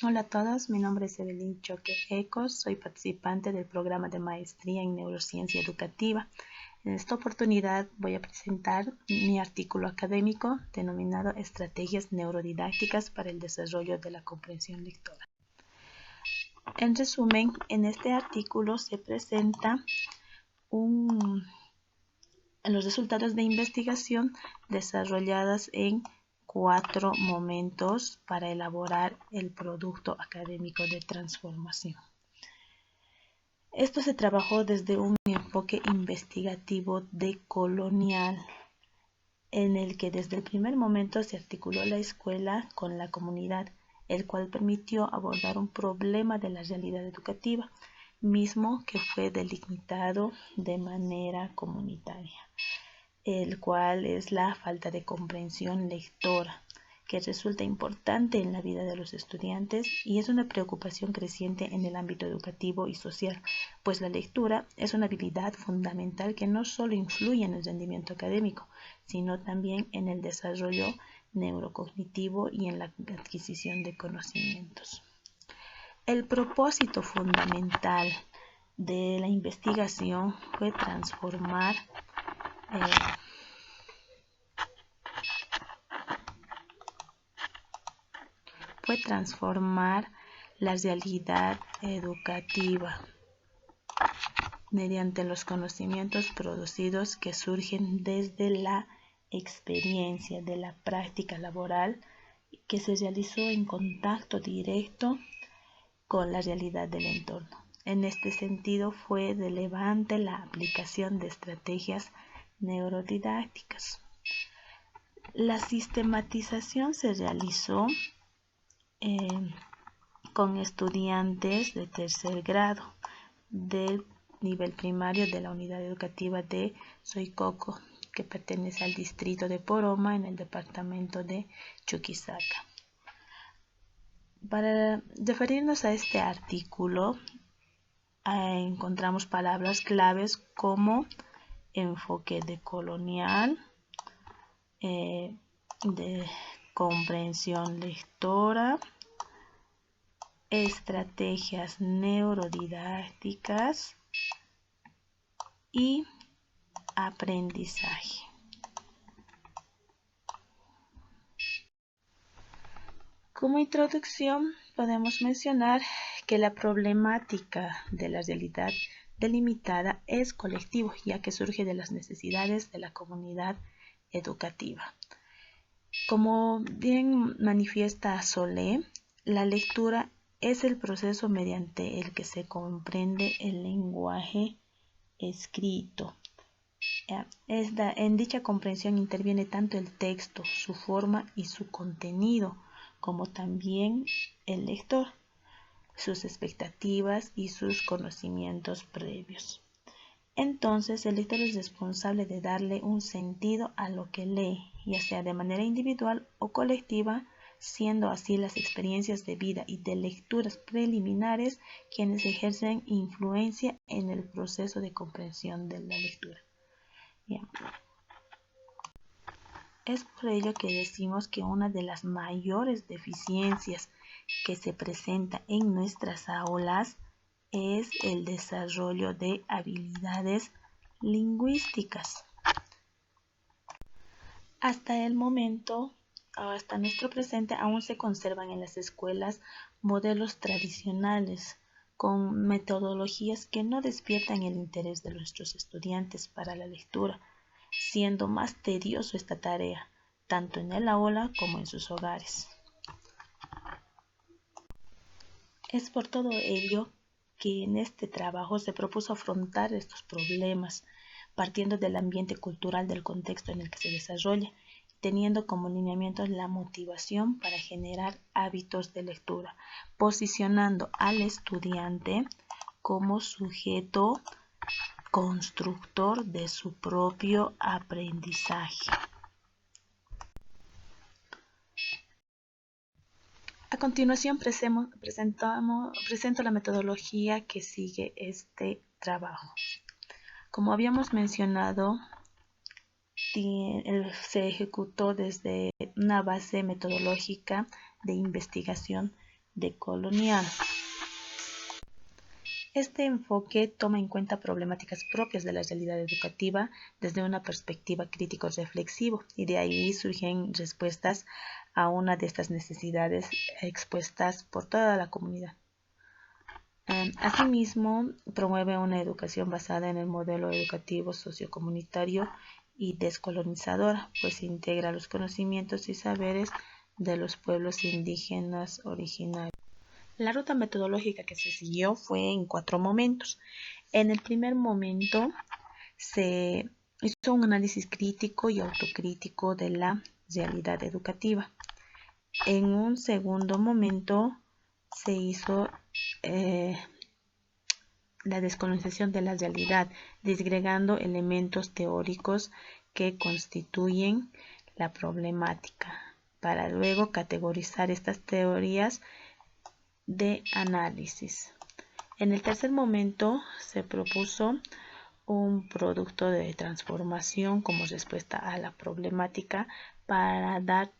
Hola a todos, mi nombre es Evelyn Choque Ecos, soy participante del programa de maestría en neurociencia educativa. En esta oportunidad voy a presentar mi artículo académico denominado Estrategias neurodidácticas para el desarrollo de la comprensión lectora. En resumen, en este artículo se presenta los resultados de investigación desarrolladas en 4 momentos para elaborar el producto académico de transformación. Esto se trabajó desde un enfoque investigativo decolonial, en el que desde el primer momento se articuló la escuela con la comunidad, el cual permitió abordar un problema de la realidad educativa, mismo que fue delimitado de manera comunitaria, el cual es la falta de comprensión lectora, que resulta importante en la vida de los estudiantes y es una preocupación creciente en el ámbito educativo y social, pues la lectura es una habilidad fundamental que no solo influye en el rendimiento académico, sino también en el desarrollo neurocognitivo y en la adquisición de conocimientos. El propósito fundamental de la investigación fue transformar la realidad educativa mediante los conocimientos producidos que surgen desde la experiencia de la práctica laboral que se realizó en contacto directo con la realidad del entorno. En este sentido fue relevante la aplicación de estrategias neurodidácticas. La sistematización se realizó con estudiantes de tercer grado del nivel primario de la unidad educativa de Soicoco, que pertenece al distrito de Poroma en el departamento de Chuquisaca. Para referirnos a este artículo, encontramos palabras claves como enfoque decolonial, de comprensión lectora, estrategias neurodidácticas y aprendizaje. Como introducción, podemos mencionar que la problemática de la realidad delimitada es colectivo, ya que surge de las necesidades de la comunidad educativa. Como bien manifiesta Solé, la lectura es el proceso mediante el que se comprende el lenguaje escrito. En dicha comprensión interviene tanto el texto, su forma y su contenido, como también el lector, sus expectativas y sus conocimientos previos. Entonces, el lector es responsable de darle un sentido a lo que lee, ya sea de manera individual o colectiva, siendo así las experiencias de vida y de lecturas preliminares quienes ejercen influencia en el proceso de comprensión de la lectura. Bien. Es por ello que decimos que una de las mayores deficiencias que se presenta en nuestras aulas es el desarrollo de habilidades lingüísticas. Hasta el momento, hasta nuestro presente, aún se conservan en las escuelas modelos tradicionales con metodologías que no despiertan el interés de nuestros estudiantes para la lectura, siendo más tedioso esta tarea, tanto en el aula como en sus hogares. Es por todo ello que en este trabajo se propuso afrontar estos problemas, partiendo del ambiente cultural del contexto en el que se desarrolla, teniendo como lineamientos la motivación para generar hábitos de lectura, posicionando al estudiante como sujeto constructor de su propio aprendizaje. A continuación presento la metodología que sigue este trabajo. Como habíamos mencionado, se ejecutó desde una base metodológica de investigación decolonial. Este enfoque toma en cuenta problemáticas propias de la realidad educativa desde una perspectiva crítico-reflexivo, y de ahí surgen respuestas a una de estas necesidades expuestas por toda la comunidad. Asimismo, promueve una educación basada en el modelo educativo sociocomunitario y descolonizadora, pues integra los conocimientos y saberes de los pueblos indígenas originarios. La ruta metodológica que se siguió fue en 4 momentos. En el primer momento se hizo un análisis crítico y autocrítico de la realidad educativa. En un segundo momento se hizo la descolonización de la realidad, disgregando elementos teóricos que constituyen la problemática, para luego categorizar estas teorías de análisis. En el tercer momento se propuso un producto de transformación como respuesta a la problemática para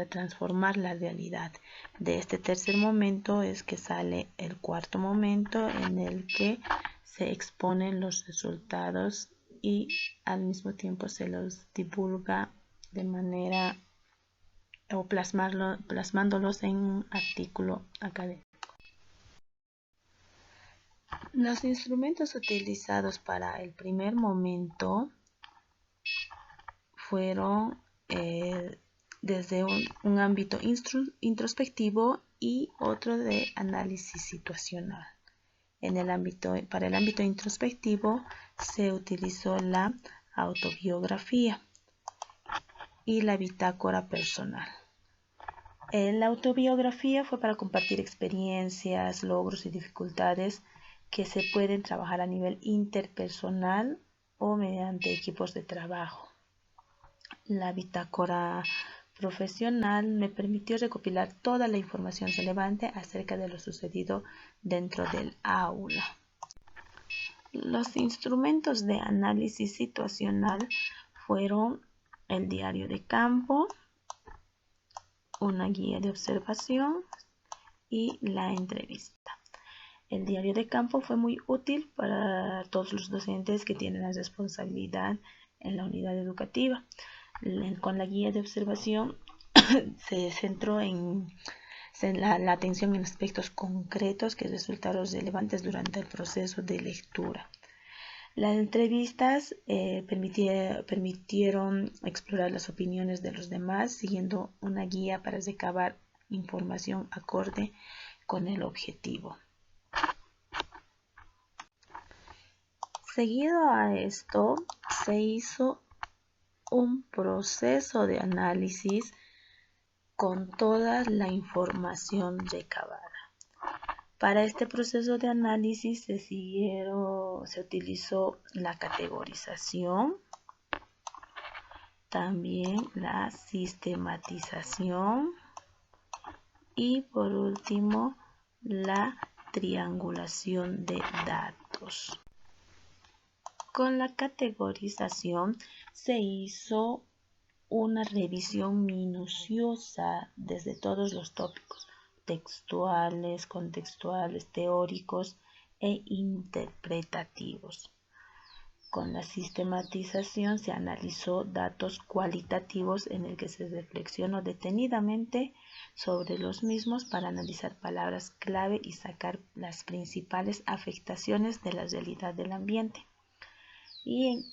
transformar la realidad. De este tercer momento es que sale el cuarto momento, en el que se exponen los resultados y al mismo tiempo se los divulga de manera o plasmándolos en un artículo académico. Los instrumentos utilizados para el primer momento fueron desde un ámbito introspectivo y otro de análisis situacional. Para el ámbito introspectivo se utilizó la autobiografía y la bitácora personal. La autobiografía fue para compartir experiencias, logros y dificultades que se pueden trabajar a nivel interpersonal o mediante equipos de trabajo. La bitácora profesional me permitió recopilar toda la información relevante acerca de lo sucedido dentro del aula. Los instrumentos de análisis situacional fueron el diario de campo, una guía de observación y la entrevista. El diario de campo fue muy útil para todos los docentes que tienen la responsabilidad en la unidad educativa. Con la guía de observación se centró en la atención en aspectos concretos que resultaron relevantes durante el proceso de lectura. Las entrevistas permitieron explorar las opiniones de los demás, siguiendo una guía para recabar información acorde con el objetivo. Seguido a esto, se hizo un proceso de análisis con toda la información recabada. Para este proceso de análisis se utilizó la categorización, también la sistematización y por último la triangulación de datos. Con la categorización se hizo una revisión minuciosa desde todos los tópicos: textuales, contextuales, teóricos e interpretativos. Con la sistematización se analizó datos cualitativos en el que se reflexionó detenidamente sobre los mismos para analizar palabras clave y sacar las principales afectaciones de la realidad del ambiente. Y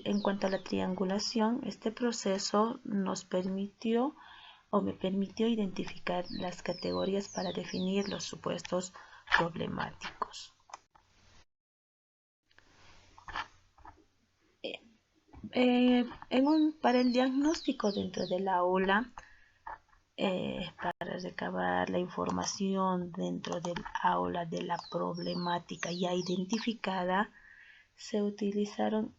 en cuanto a la triangulación, este proceso me permitió identificar las categorías para definir los supuestos problemáticos. Para el diagnóstico dentro del aula, para recabar la información dentro del aula de la problemática ya identificada, se utilizaron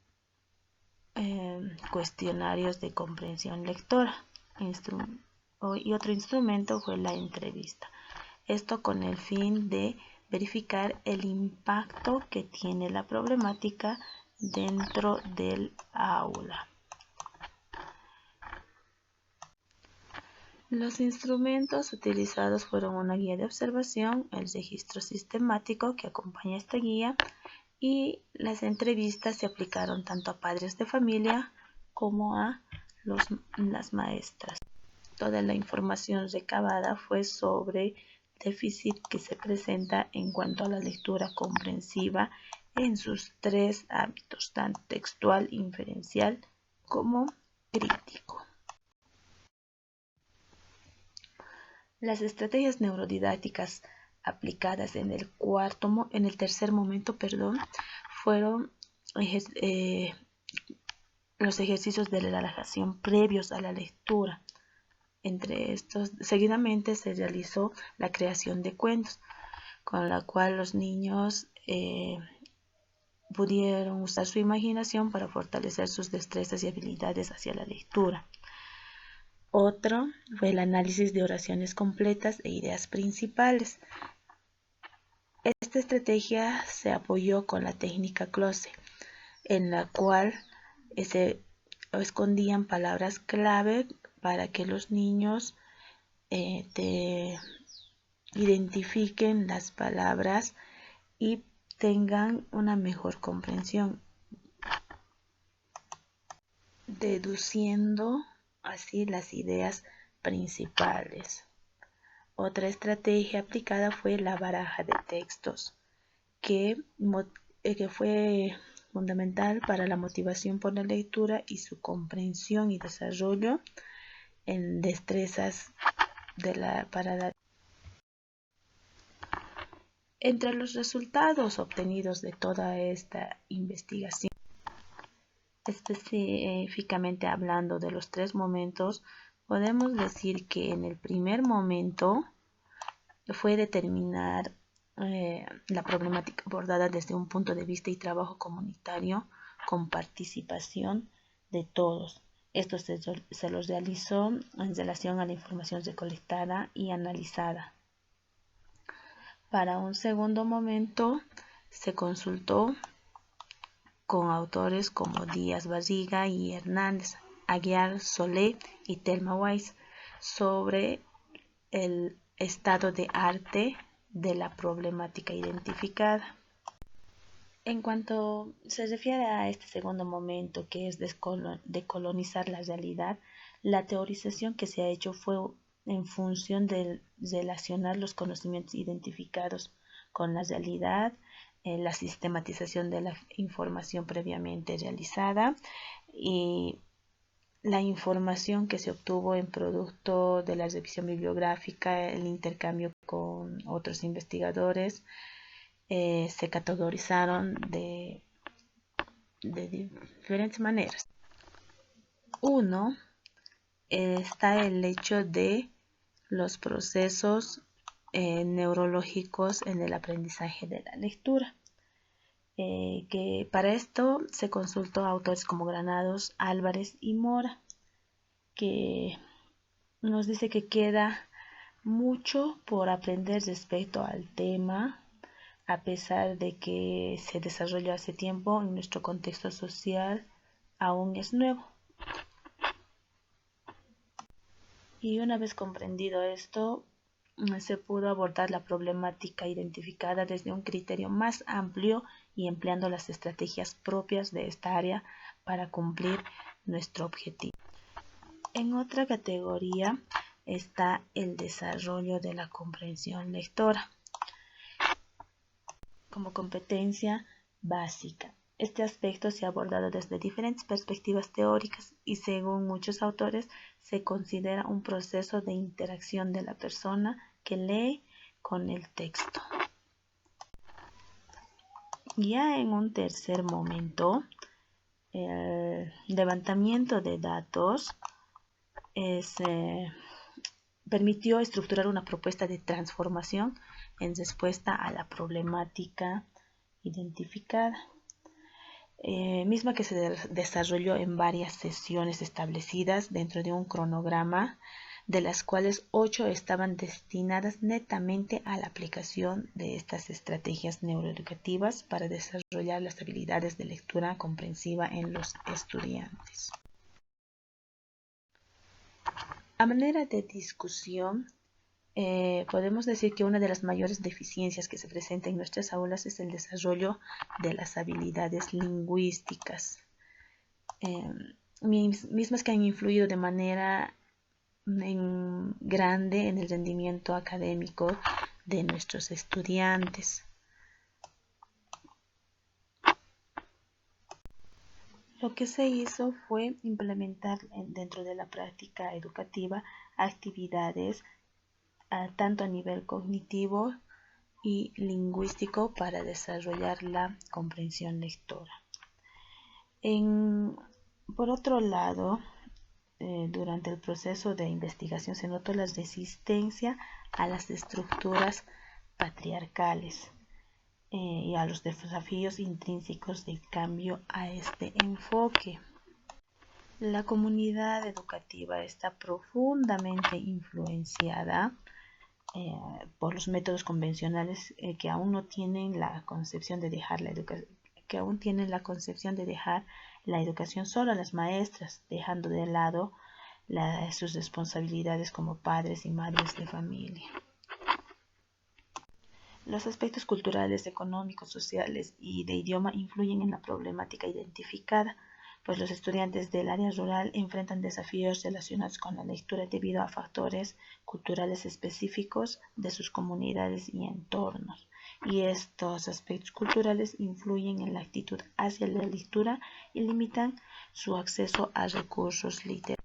cuestionarios de comprensión lectora y otro instrumento fue la entrevista. Esto con el fin de verificar el impacto que tiene la problemática dentro del aula. Los instrumentos utilizados fueron una guía de observación, el registro sistemático que acompaña esta guía y las entrevistas se aplicaron tanto a padres de familia como a las maestras. Toda la información recabada fue sobre déficit que se presenta en cuanto a la lectura comprensiva en sus tres ámbitos, tanto textual, inferencial como crítico. Las estrategias neurodidácticas aplicadas en el tercer momento, fueron los ejercicios de relajación previos a la lectura. Entre estos, seguidamente se realizó la creación de cuentos, con la cual los niños pudieron usar su imaginación para fortalecer sus destrezas y habilidades hacia la lectura. Otro fue el análisis de oraciones completas e ideas principales. Esta estrategia se apoyó con la técnica Close, en la cual se escondían palabras clave para que los niños identifiquen las palabras y tengan una mejor comprensión, deduciendo así las ideas principales. Otra estrategia aplicada fue la baraja de textos, que fue fundamental para la motivación por la lectura y su comprensión y desarrollo en destrezas para la. Entre los resultados obtenidos de toda esta investigación, específicamente hablando de los tres momentos, podemos decir que en el primer momento fue determinar la problemática abordada desde un punto de vista y trabajo comunitario con participación de todos. Esto se los realizó en relación a la información recolectada y analizada. Para un segundo momento se consultó con autores como Díaz Barriga y Hernández, Aguiar, Solé y Thelma Weiss sobre el estado de arte de la problemática identificada. En cuanto se refiere a este segundo momento, que es decolonizar la realidad, la teorización que se ha hecho fue en función de relacionar los conocimientos identificados con la realidad, la sistematización de la información previamente realizada y la información que se obtuvo en producto de la revisión bibliográfica, el intercambio con otros investigadores, se categorizaron de diferentes maneras. Uno, está el hecho de los procesos neurológicos en el aprendizaje de la lectura. Que para esto se consultó a autores como Granados, Álvarez y Mora, que nos dice que queda mucho por aprender respecto al tema, a pesar de que se desarrolló hace tiempo en nuestro contexto social, aún es nuevo. Y una vez comprendido esto, se pudo abordar la problemática identificada desde un criterio más amplio y empleando las estrategias propias de esta área para cumplir nuestro objetivo. En otra categoría está el desarrollo de la comprensión lectora como competencia básica. Este aspecto se ha abordado desde diferentes perspectivas teóricas y según muchos autores se considera un proceso de interacción de la persona que lee con el texto. Ya en un tercer momento, el levantamiento de datos permitió estructurar una propuesta de transformación en respuesta a la problemática identificada. Misma que se desarrolló en varias sesiones establecidas dentro de un cronograma, de las cuales 8 estaban destinadas netamente a la aplicación de estas estrategias neuroeducativas para desarrollar las habilidades de lectura comprensiva en los estudiantes. A manera de discusión, podemos decir que una de las mayores deficiencias que se presenta en nuestras aulas es el desarrollo de las habilidades lingüísticas, mismas que han influido de manera grande en el rendimiento académico de nuestros estudiantes. Lo que se hizo fue implementar dentro de la práctica educativa actividades tanto a nivel cognitivo y lingüístico para desarrollar la comprensión lectora. Por otro lado, durante el proceso de investigación se notó la resistencia a las estructuras patriarcales y a los desafíos intrínsecos del cambio a este enfoque. La comunidad educativa está profundamente influenciada por los métodos convencionales que aún no tienen la concepción de dejar la educación solo a las maestras, dejando de lado sus responsabilidades como padres y madres de familia. Los aspectos culturales, económicos, sociales y de idioma influyen en la problemática identificada, pues los estudiantes del área rural enfrentan desafíos relacionados con la lectura debido a factores culturales específicos de sus comunidades y entornos. Y estos aspectos culturales influyen en la actitud hacia la lectura y limitan su acceso a recursos literarios.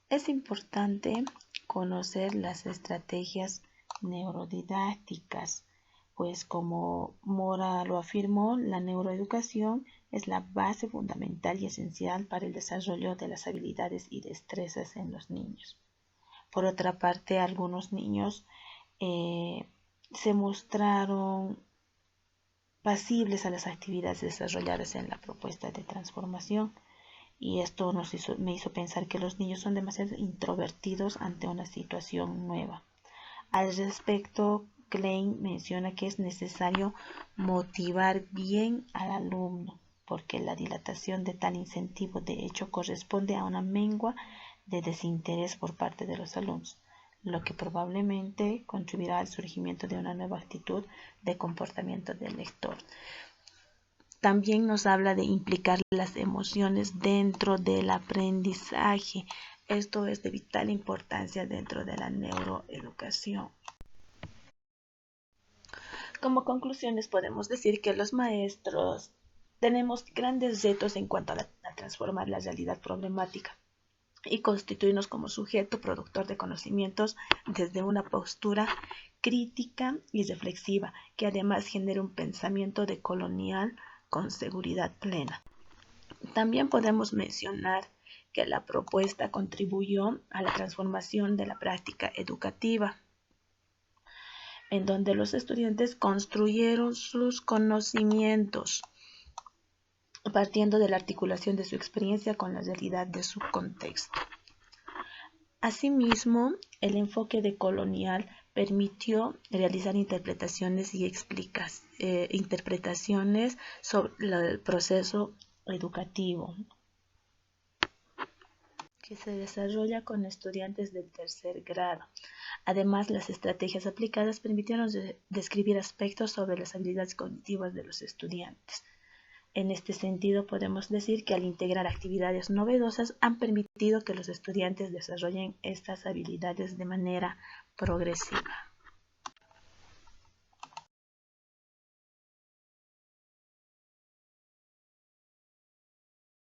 Es importante conocer las estrategias neurodidácticas, pues como Mora lo afirmó, la neuroeducación es la base fundamental y esencial para el desarrollo de las habilidades y destrezas en los niños. Por otra parte, algunos niños se mostraron pasibles a las actividades desarrolladas en la propuesta de transformación, y esto me hizo pensar que los niños son demasiado introvertidos ante una situación nueva. Al respecto, Klein menciona que es necesario motivar bien al alumno, porque la dilatación de tal incentivo de hecho corresponde a una mengua de desinterés por parte de los alumnos, lo que probablemente contribuirá al surgimiento de una nueva actitud de comportamiento del lector. También nos habla de implicar las emociones dentro del aprendizaje. Esto es de vital importancia dentro de la neuroeducación. Como conclusiones podemos decir que los maestros tenemos grandes retos en cuanto a transformar la realidad problemática y constituirnos como sujeto productor de conocimientos desde una postura crítica y reflexiva, que además genere un pensamiento decolonial con seguridad plena. También podemos mencionar que la propuesta contribuyó a la transformación de la práctica educativa, en donde los estudiantes construyeron sus conocimientos partiendo de la articulación de su experiencia con la realidad de su contexto. Asimismo, el enfoque decolonial permitió realizar interpretaciones sobre el proceso educativo que se desarrolla con estudiantes del tercer grado. Además, las estrategias aplicadas permitieron describir aspectos sobre las habilidades cognitivas de los estudiantes. En este sentido, podemos decir que al integrar actividades novedosas han permitido que los estudiantes desarrollen estas habilidades de manera progresiva.